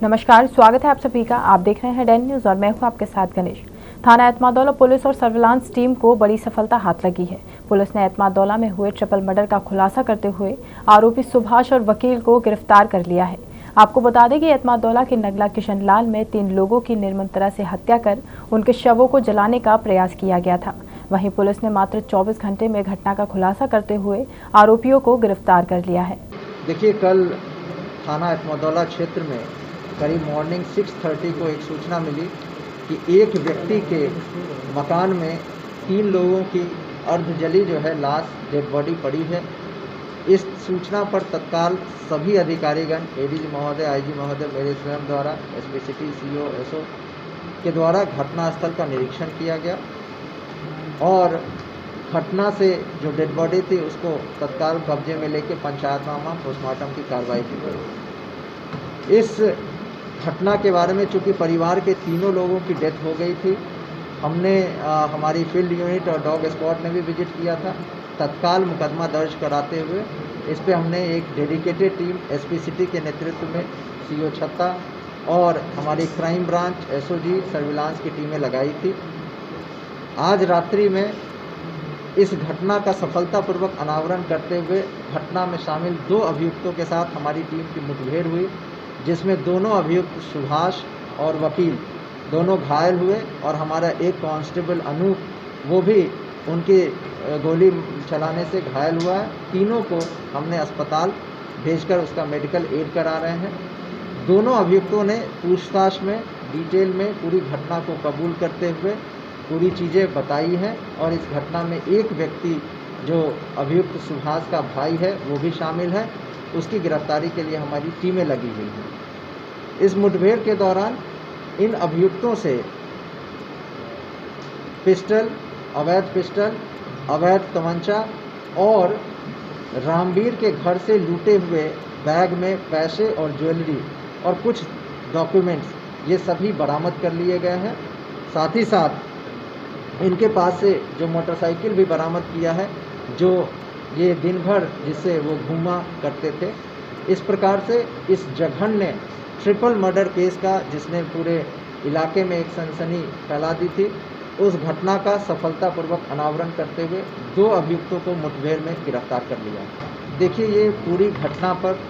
नमस्कार, स्वागत है आप सभी का। आप देख रहे हैं डैन न्यूज और मैं हूं आपके साथ गणेश। थाना एतमादौला पुलिस और सर्विलांस टीम को बड़ी सफलता हाथ लगी है। पुलिस ने एतमादौला में हुए ट्रिपल मर्डर का खुलासा करते हुए आरोपी सुभाष और वकील को गिरफ्तार कर लिया है। आपको बता दें कि एतमादौला के नगला किशन लाल में 3 लोगों की निर्मम तरह से हत्या कर उनके शवों को जलाने का प्रयास किया गया था। वहीं पुलिस ने मात्र 24 घंटे में घटना का खुलासा करते हुए आरोपियों को गिरफ्तार कर लिया है। देखिए, कल थाना एतमादौला क्षेत्र में करीब मॉर्निंग 6:30 को एक सूचना मिली कि एक व्यक्ति के मकान में 3 लोगों की अर्धजली जो है लाश डेड बॉडी पड़ी है। इस सूचना पर तत्काल सभी अधिकारीगण एडीजी महोदय, आईजी महोदय, मेरे स्वयं द्वारा एसपी सिटी, सीओ, एसओ के द्वारा घटनास्थल का निरीक्षण किया गया और घटना से जो डेड बॉडी थी उसको तत्काल कब्जे में लेके पंचायतनामा पोस्टमार्टम की कार्रवाई की गई। इस घटना के बारे में चूँकि परिवार के तीनों लोगों की डेथ हो गई थी, हमने हमारी फील्ड यूनिट और डॉग स्क्वाड ने भी विजिट किया था। तत्काल मुकदमा दर्ज कराते हुए इस पे हमने एक डेडिकेटेड टीम एसपी सिटी के नेतृत्व में सीओ छत्ता और हमारी क्राइम ब्रांच, एसओजी, सर्विलांस की टीमें लगाई थी। आज रात्रि में इस घटना का सफलतापूर्वक अनावरण करते हुए घटना में शामिल 2 अभियुक्तों के साथ हमारी टीम की मुठभेड़ हुई, जिसमें दोनों अभियुक्त सुभाष और वकील दोनों घायल हुए और हमारा एक कांस्टेबल अनूप वो भी उनकी गोली चलाने से घायल हुआ है। तीनों को हमने अस्पताल भेजकर उसका मेडिकल एड करा रहे हैं। दोनों अभियुक्तों ने पूछताछ में डिटेल में पूरी घटना को कबूल करते हुए पूरी चीज़ें बताई हैं और इस घटना में एक व्यक्ति जो अभियुक्त सुभाष का भाई है वो भी शामिल है। उसकी गिरफ्तारी के लिए हमारी टीमें लगी हुई हैं। इस मुठभेड़ के दौरान इन अभियुक्तों से पिस्टल, अवैध तमंचा और रामवीर के घर से लूटे हुए बैग में पैसे और ज्वेलरी और कुछ डॉक्यूमेंट्स ये सभी बरामद कर लिए गए हैं। साथ ही साथ इनके पास से जो मोटरसाइकिल भी बरामद किया है जो ये दिन भर जिससे वो घूमा करते थे। इस प्रकार से इस जघन्य ट्रिपल मर्डर केस का जिसने पूरे इलाके में एक सनसनी फैला दी थी, उस घटना का सफलतापूर्वक अनावरण करते हुए 2 अभियुक्तों को मुठभेड़ में गिरफ्तार कर लिया। देखिए, ये पूरी घटना पर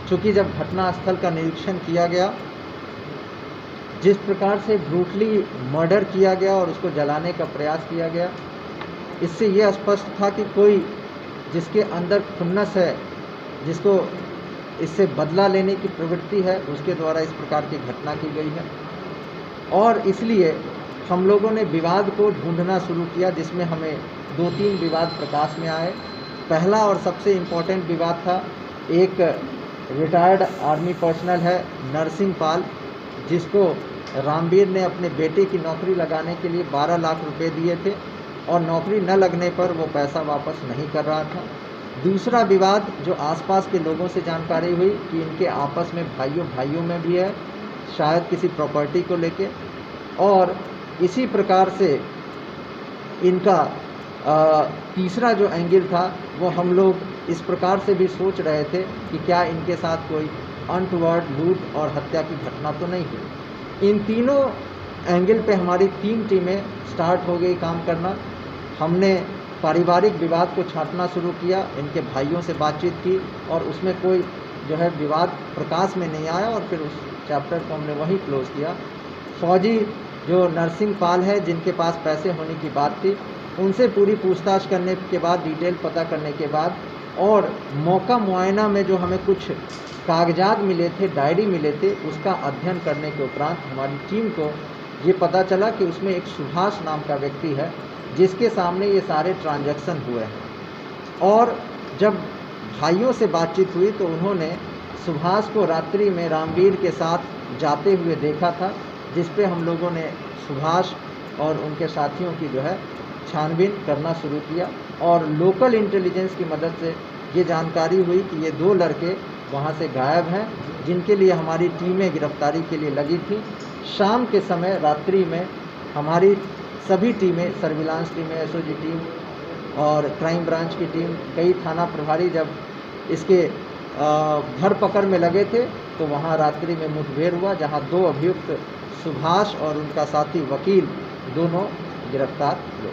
चूँकि जब घटनास्थल का निरीक्षण किया गया, जिस प्रकार से ब्रूटली मर्डर किया गया और उसको जलाने का प्रयास किया गया, इससे ये स्पष्ट था कि कोई जिसके अंदर खुन्नस है, जिसको इससे बदला लेने की प्रवृत्ति है, उसके द्वारा इस प्रकार की घटना की गई है। और इसलिए हम लोगों ने विवाद को ढूंढना शुरू किया, जिसमें हमें 2-3 विवाद प्रकाश में आए। पहला और सबसे इम्पोर्टेंट विवाद था, एक रिटायर्ड आर्मी पर्सनल है नरसिंह पाल, जिसको रामवीर ने अपने बेटे की नौकरी लगाने के लिए 12 लाख रुपए दिए थे और नौकरी न लगने पर वो पैसा वापस नहीं कर रहा था। दूसरा विवाद जो आसपास के लोगों से जानकारी हुई कि इनके आपस में भाइयों में भी है, शायद किसी प्रॉपर्टी को लेके। और इसी प्रकार से इनका तीसरा जो एंगल था वो हम लोग इस प्रकार से भी सोच रहे थे कि क्या इनके साथ कोई अनटुवर्ड लूट और हत्या की घटना तो नहीं हुई। इन तीनों एंगल पे हमारी 3 टीमें स्टार्ट हो गई काम करना। हमने पारिवारिक विवाद को छांटना शुरू किया, इनके भाइयों से बातचीत की और उसमें कोई जो है विवाद प्रकाश में नहीं आया और फिर उस चैप्टर को हमने वहीं क्लोज़ किया। फौजी जो नरसिंह पाल है, जिनके पास पैसे होने की बात थी, उनसे पूरी पूछताछ करने के बाद, डिटेल पता करने के बाद और मौका मुआयना में जो हमें कुछ कागजात मिले थे, डायरी मिले थे, उसका अध्ययन करने के उपरांत हमारी टीम को ये पता चला कि उसमें एक सुभाष नाम का व्यक्ति है जिसके सामने ये सारे ट्रांजैक्शन हुए हैं। और जब भाइयों से बातचीत हुई तो उन्होंने सुभाष को रात्रि में रामवीर के साथ जाते हुए देखा था, जिस पे हम लोगों ने सुभाष और उनके साथियों की जो है छानबीन करना शुरू किया और लोकल इंटेलिजेंस की मदद से ये जानकारी हुई कि ये 2 लड़के वहाँ से गायब हैं, जिनके लिए हमारी टीमें गिरफ्तारी के लिए लगी थी। शाम के समय रात्रि में हमारी सभी टीमें, सर्विलांस टीमें, एसओजी टीम और क्राइम ब्रांच की टीम, कई थाना प्रभारी जब इसके घर पकड़ में लगे थे तो वहाँ रात्रि में मुठभेड़ हुआ, जहाँ 2 अभियुक्त सुभाष और उनका साथी वकील दोनों गिरफ्तार हुए।